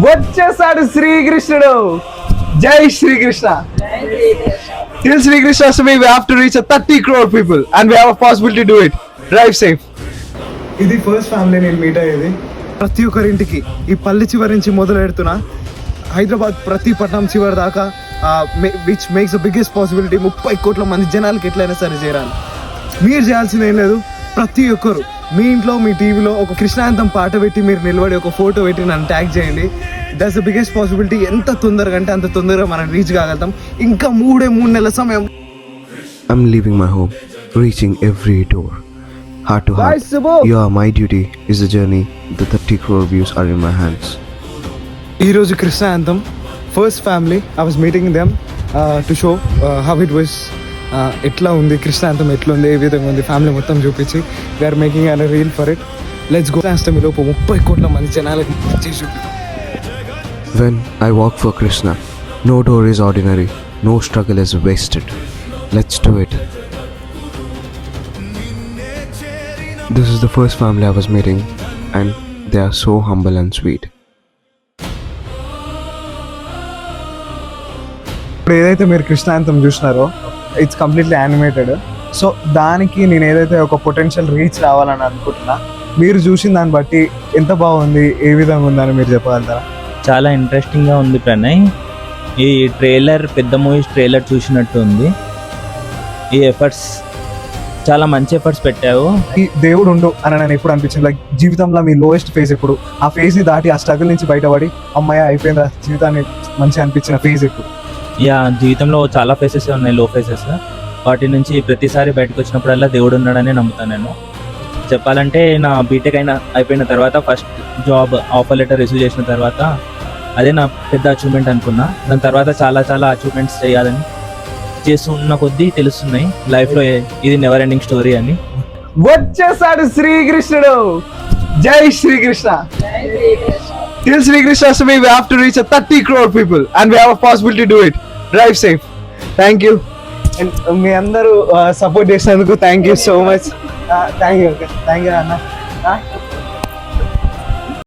వచ్చేసాడు శ్రీకృష్ణుడు. జై Srikrishna. Till Sri Krishna Ashtami, we have to reach a 30 crore people and we have a possibility to do it. Drive safe. ఇది first family నేను meet అయ్యేది. ప్రతి ఒక్కరింటికి ఈ పల్లి చివరి నుంచి మొదలు పెడుతున్నా హైదరాబాద్ ప్రతి పట్టణం చివరి దాకా which makes the biggest possibility 30 కోట్ల మంది జనాలకి ఎట్లయినా సరే చేరాలి. మీరు చేయాల్సింది ఏం లేదు, ప్రతి ఒక్కరు మీ ఇంట్లో మీ టీవీలో ఒక కృష్ణాంతం పాట పెట్టి మీరు నిలబడి ఒక ఫోటో పెట్టి నన్ను ట్యాగ్ చేయండి. That's the biggest possibility. ఎంత తొందరగా అంటే అంత తొందరగా మనం రీచ్ కాగలుగుతాం. ఇంకా 3 నెలల సమయం. I'm leaving my home, reaching every door. Heart to heart, you are my duty is the journey. The 30 crore views are in my hands. ఈరోజు కృష్ణాంతం first family I was meeting them to show how it was. ఎట్లా ఉంది కృష్ణాంతం, ఎట్లా ఉంది, ఏ విధంగా ఉంది, family మొత్తం చూపించి we are making an reel for it. Let's go. Krishnashtami లోపు 30 కోట్ల మంది జనాలకి చేసి When I walk for Krishna, no door is ordinary, no struggle is wasted. Let's do it. This is the first family I was meeting and they are so humble and sweet. ఇప్పుడు ఏదైతే మీరు కృష్ణాంతం చూసినారో it's completely animated. So దానికి నేను ఏదైతే ఒక potential reach రావాలని అనుకుంటున్నా, మీరు చూసిన దాన్ని బట్టి ఎంత బాగుంది, ఏ విధంగా ఉందని మీరు చెప్పగలుగుతారా? చాలా ఇంట్రెస్టింగ్గా ఉంది ప్రణయ్. ఈ ట్రైలర్ పెద్ద మూవీస్ ట్రైలర్ చూసినట్టు ఉంది. ఈ ఎఫర్ట్స్ చాలా మంచి ఎఫర్ట్స్ పెట్టావు. ఈ దేవుడు ఉండు అని నేను ఎప్పుడు అనిపించింది. లైక్ జీవితంలో మీ లోయెస్ట్ ఫేజ్ ఎప్పుడు, ఆ ఫేజ్ని దాటి ఆ స్ట్రగుల్ నుంచి బయటపడి అమ్మాయి అయిపోయింది జీవితాన్ని మంచిగా అనిపించిన ఫేజ్ ఎప్పుడు? జీవితంలో చాలా ఫేసెస్ ఉన్నాయి, లో ఫేసెస్. వాటి నుంచి ప్రతిసారి బయటకు వచ్చినప్పుడల్లా దేవుడు ఉన్నాడని నమ్ముతాను నేను. చెప్పాలంటే నా బీటెక్ అయిపోయిన తర్వాత first job offer letter receive చేసిన తర్వాత అదే నా పెద్ద అచీవ్మెంట్ అనుకున్నా. దాని తర్వాత చాలా చాలా అచీవ్మెంట్స్ చేయాలని చేస్తున్న కొద్దీ తెలుస్తున్నాయి లైఫ్లో ఇది నెవర్ ఎండింగ్ స్టోరీ అని. వచ్చేసాడు శ్రీకృష్ణుడు. జై Srikrishna. Till Sri Krishna Ashtami, we have to reach a 30 crore people and we have a possibility to do it. Drive safe. Thank you. And మీ అందరూ సపోర్ట్ చేసినందుకు thank you so much. Thank you అన్న.